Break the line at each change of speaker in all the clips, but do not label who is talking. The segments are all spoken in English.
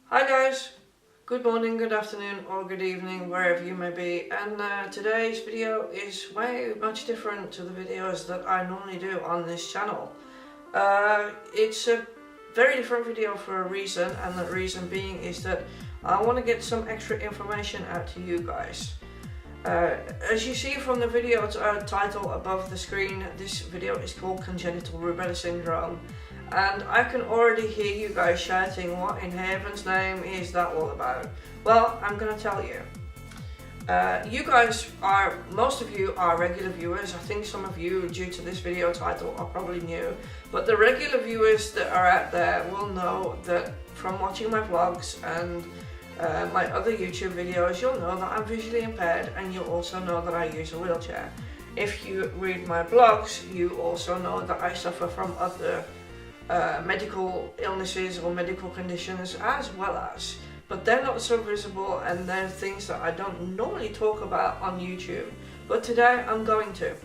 Hi guys, good morning, good afternoon or good evening wherever you may be, and today's video is way much different to the videos that I normally do on this channel. It's a very different video for a reason, and the reason being is that I want to get some extra information out to you guys. As you see from the video title above the screen, this video is called Congenital Rubella Syndrome. And I can already hear you guys shouting, what in heaven's name is that all about? Well, I'm gonna tell you. Most of you are regular viewers. I think some of you, due to this video title, are probably new. But the regular viewers that are out there will know that from watching my vlogs and my other YouTube videos, you'll know that I'm visually impaired, and you'll also know that I use a wheelchair. If you read my blogs, you also know that I suffer from other medical illnesses or medical conditions as well as, but they're not so visible, and they're things that I don't normally talk about on YouTube, but today I'm going to.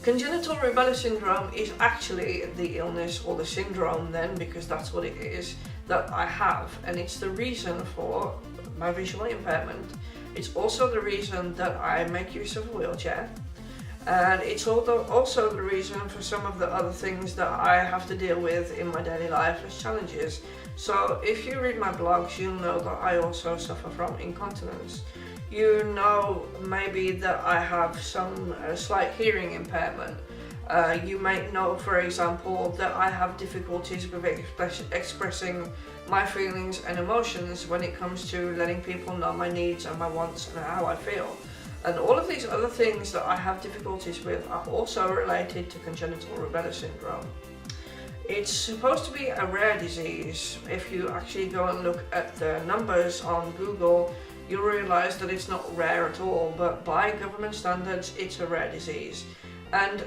Congenital Rubella Syndrome is actually the illness, or the syndrome then, because that's what it is, that I have, and it's the reason for my visual impairment. It's also the reason that I make use of a wheelchair. And it's also the reason for some of the other things that I have to deal with in my daily life as challenges. So if you read my blogs, you'll know that I also suffer from incontinence. You know maybe that I have some slight hearing impairment. You may know, for example, that I have difficulties with expressing my feelings and emotions when it comes to letting people know my needs and my wants and how I feel. And all of these other things that I have difficulties with are also related to congenital rubella syndrome. It's supposed to be a rare disease. If you actually go and look at the numbers on Google, you'll realize that it's not rare at all, but by government standards, it's a rare disease. And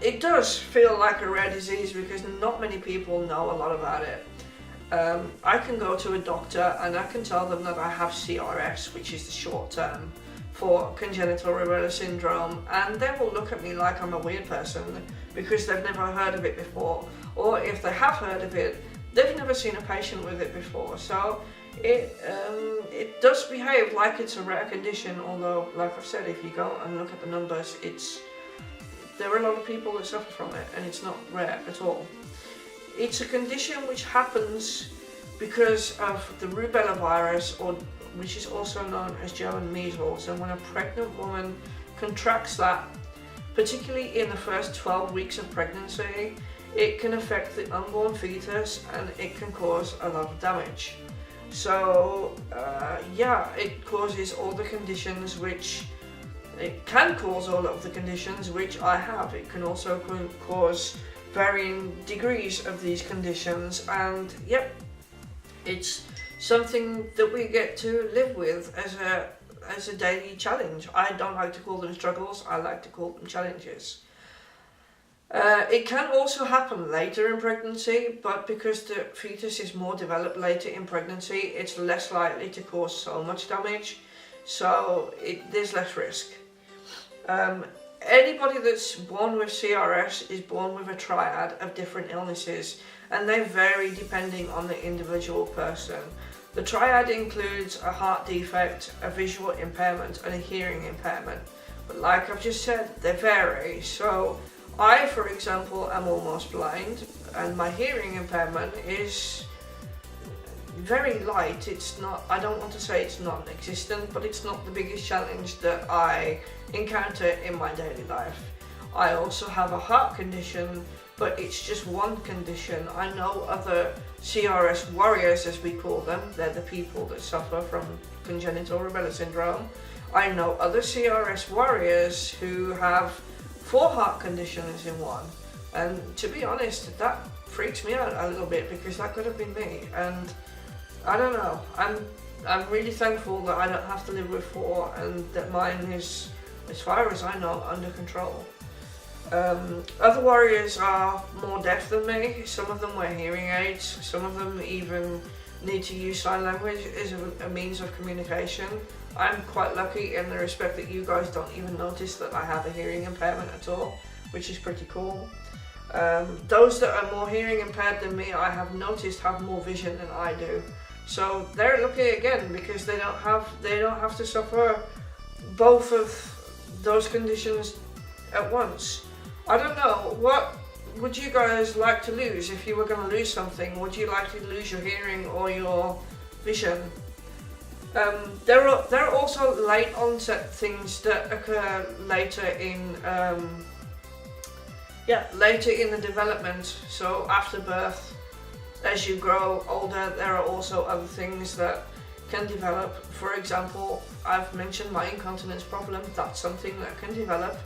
it does feel like a rare disease because not many people know a lot about it. I can go to a doctor and I can tell them that I have CRS, which is the short term for congenital rubella syndrome, and they will look at me like I'm a weird person because they've never heard of it before, or if they have heard of it, they've never seen a patient with it before. So it does behave like it's a rare condition, although, like I've said, if you go and look at the numbers, there are a lot of people that suffer from it, and it's not rare at all. It's a condition which happens because of the rubella virus, which is also known as German measles, and when a pregnant woman contracts that, particularly in the first 12 weeks of pregnancy, it can affect the unborn fetus and it can cause a lot of damage. So it causes all the conditions which, it can cause all of the conditions which I have. It can also cause varying degrees of these conditions, and it's something that we get to live with as a daily challenge. I don't like to call them struggles, I like to call them challenges. It can also happen later in pregnancy, but because the fetus is more developed later in pregnancy, it's less likely to cause so much damage, so there's less risk. Anybody that's born with CRS is born with a triad of different illnesses, and they vary depending on the individual person. The triad includes a heart defect, a visual impairment, and a hearing impairment. But like I've just said, they vary. So I, for example, am almost blind, and my hearing impairment is very light. It's not, I don't want to say it's non-existent, but it's not the biggest challenge that I encounter in my daily life. I also have a heart condition, but it's just one condition. I know other CRS warriors, as we call them. They're the people that suffer from congenital rubella syndrome. I know other CRS warriors who have 4 heart conditions in one. And to be honest, that freaks me out a little bit because that could have been me. And I don't know, I'm really thankful that I don't have to live with 4, and that mine is, as far as I know, under control. Other warriors are more deaf than me. Some of them wear hearing aids. Some of them even need to use sign language as a means of communication. I'm quite lucky in the respect that you guys don't even notice that I have a hearing impairment at all, which is pretty cool. Those that are more hearing impaired than me, I have noticed, have more vision than I do. So they're lucky again because they don't have to suffer both of those conditions at once. I don't know, what would you guys like to lose if you were going to lose something? Would you like to lose your hearing or your vision? There are also late onset things that occur later in the development. So after birth, as you grow older, there are also other things that can develop. For example, I've mentioned my incontinence problem. That's something that can develop.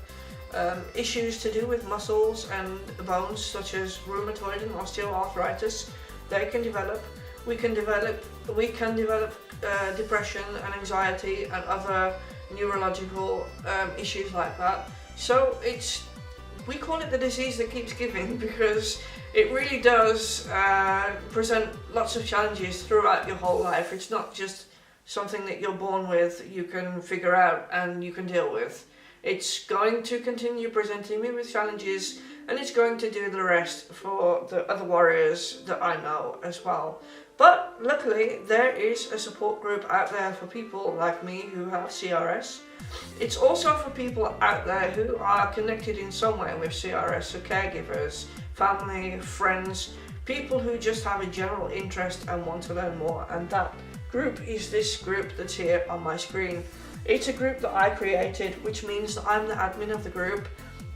Issues to do with muscles and bones, such as rheumatoid and osteoarthritis, they can develop. We can develop depression and anxiety and other neurological issues like that. So we call it the disease that keeps giving because it really does present lots of challenges throughout your whole life. It's not just something that you're born with, you can figure out and you can deal with. It's going to continue presenting me with challenges, and it's going to do the rest for the other warriors that I know as well. But luckily, there is a support group out there for people like me who have CRS. It's also for people out there who are connected in some way with CRS, so caregivers, family, friends, people who just have a general interest and want to learn more. And that group is this group that's here on my screen. It's a group that I created, which means that I'm the admin of the group,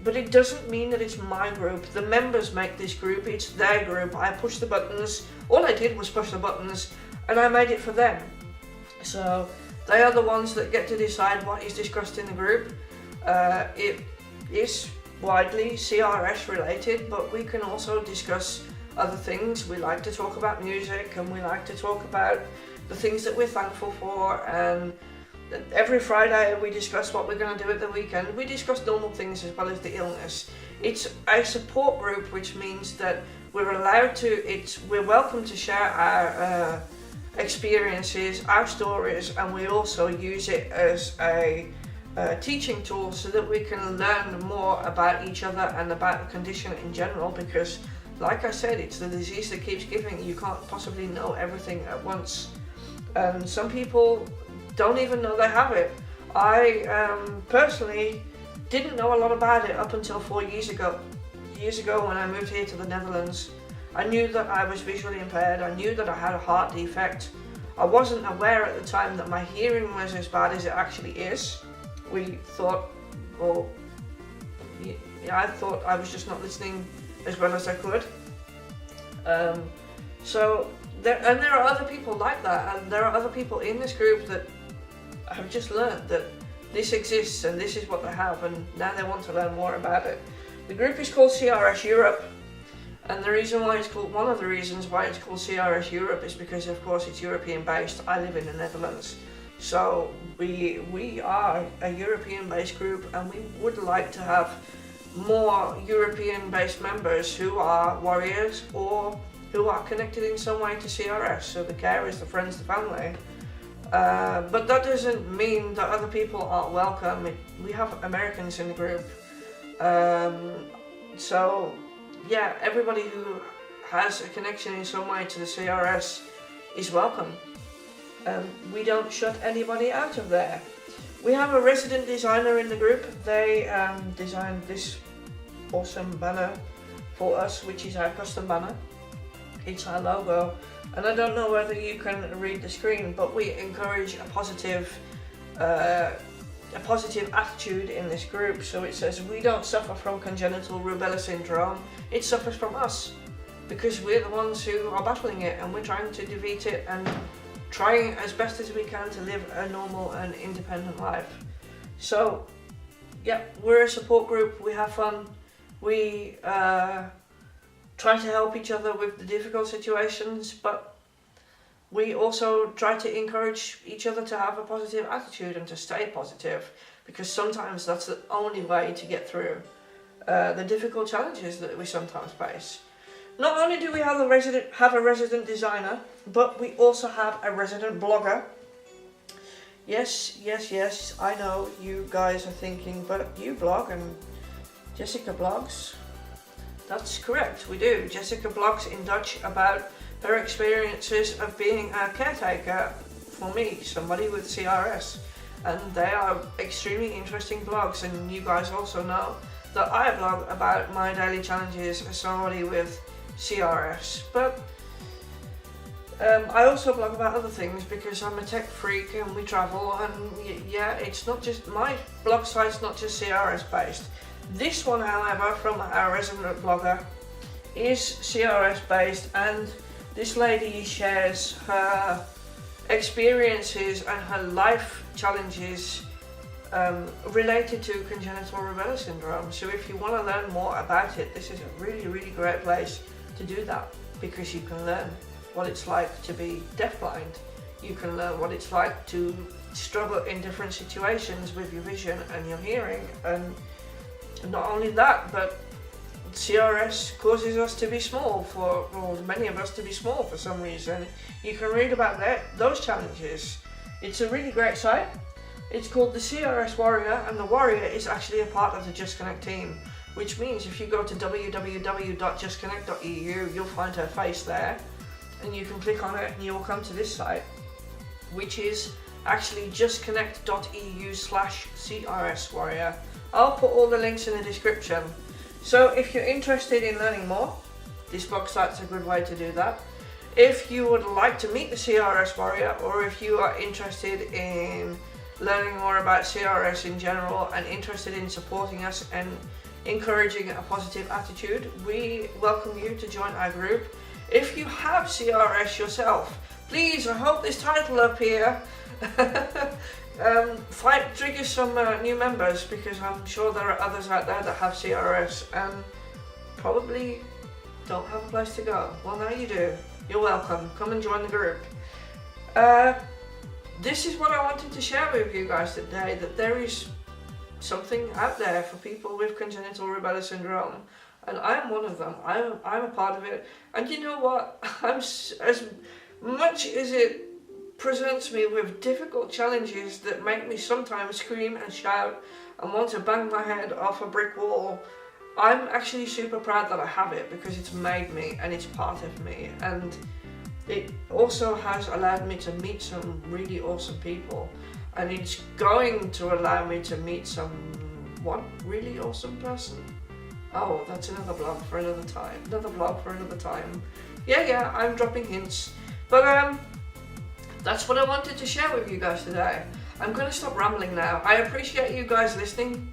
but it doesn't mean that it's my group. The members make this group, it's their group. I push the buttons. All I did was push the buttons and I made it for them. So they are the ones that get to decide what is discussed in the group. It is widely CRS related, but we can also discuss other things. We like to talk about music and we like to talk about the things that we're thankful for, and every Friday we discuss what we're going to do at the weekend. We discuss normal things as well as the illness. It's a support group, which means that we're welcome to share our experiences, our stories, and we also use it as a teaching tool so that we can learn more about each other and about the condition in general, because like I said, it's the disease that keeps giving. You can't possibly know everything at once. And some people don't even know they have it. I personally didn't know a lot about it up until 4 years ago. Years ago when I moved here to the Netherlands, I knew that I was visually impaired. I knew that I had a heart defect. I wasn't aware at the time that my hearing was as bad as it actually is. I thought I was just not listening as well as I could. There are other people like that, and there are other people in this group that have just learned that this exists and this is what they have, and now they want to learn more about it. The group is called CRS Europe, and one of the reasons why it's called CRS Europe is because, of course, it's European based. I live in the Netherlands, so we are a European based group, and we would like to have more European based members who are warriors or who are connected in some way to CRS, so the carers, the friends, the family. But that doesn't mean that other people aren't welcome. We have Americans in the group. So yeah, everybody who has a connection in some way to the CRS is welcome. We don't shut anybody out of there. We have a resident designer in the group. They designed this awesome banner for us, which is our custom banner. It's our logo, and I don't know whether you can read the screen, but we encourage a positive attitude in this group. So it says, we don't suffer from congenital rubella syndrome, it suffers from us, because we're the ones who are battling it, and we're trying to defeat it and trying as best as we can to live a normal and independent life. So yeah, we're a support group, we have fun, we try to help each other with the difficult situations, but we also try to encourage each other to have a positive attitude and to stay positive, because sometimes that's the only way to get through the difficult challenges that we sometimes face. Not only do we have a resident designer, but we also have a resident blogger. Yes, I know you guys are thinking, but you blog and Jessica blogs. That's correct, we do. Jessica blogs in Dutch about her experiences of being a caretaker for me, somebody with CRS. And they are extremely interesting blogs, and you guys also know that I blog about my daily challenges as somebody with CRS. But I also blog about other things because I'm a tech freak and we travel, and yeah, it's not just, my blog site's not just CRS based. This one, however, from our resident blogger is CRS based, and this lady shares her experiences and her life challenges related to congenital rubella syndrome. So if you want to learn more about it, this is a really great place to do that, because you can learn what it's like to be deafblind. You can learn what it's like to struggle in different situations with your vision and your hearing, and not only that, but CRS causes us to be small, or many of us to be small for some reason. You can read about those challenges. It's a really great site. It's called the CRS Warrior, and the Warrior is actually a part of the Just Connect team, which means if you go to www.justconnect.eu, you'll find her face there, and you can click on it and you will come to this site, which is actually justconnect.eu/CRS Warrior. I'll put all the links in the description. So if you're interested in learning more, this blog site's a good way to do that. If you would like to meet the CRS Warrior, or if you are interested in learning more about CRS in general and interested in supporting us and encouraging a positive attitude, we welcome you to join our group. If you have CRS yourself, please, I hope this title up here triggers some new members, because I'm sure there are others out there that have CRS and probably don't have a place to go. Well, now you do. You're welcome. Come and join the group. This is what I wanted to share with you guys today, that there is something out there for people with congenital rubella syndrome, and I'm one of them. I'm a part of it, and you know what? As much as it presents me with difficult challenges that make me sometimes scream and shout and want to bang my head off a brick wall, I'm actually super proud that I have it, because it's made me and it's part of me, and it also has allowed me to meet some really awesome people, and it's going to allow me to meet one really awesome person. Oh, that's another blog for another time. Yeah, I'm dropping hints. But that's what I wanted to share with you guys today. I'm going to stop rambling now. I appreciate you guys listening,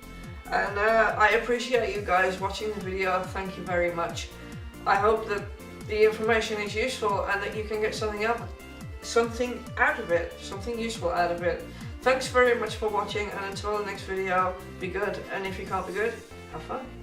and I appreciate you guys watching the video. Thank you very much. I hope that the information is useful and that you can get something out of it, something useful out of it. Thanks very much for watching, and until the next video, be good, and if you can't be good, have fun.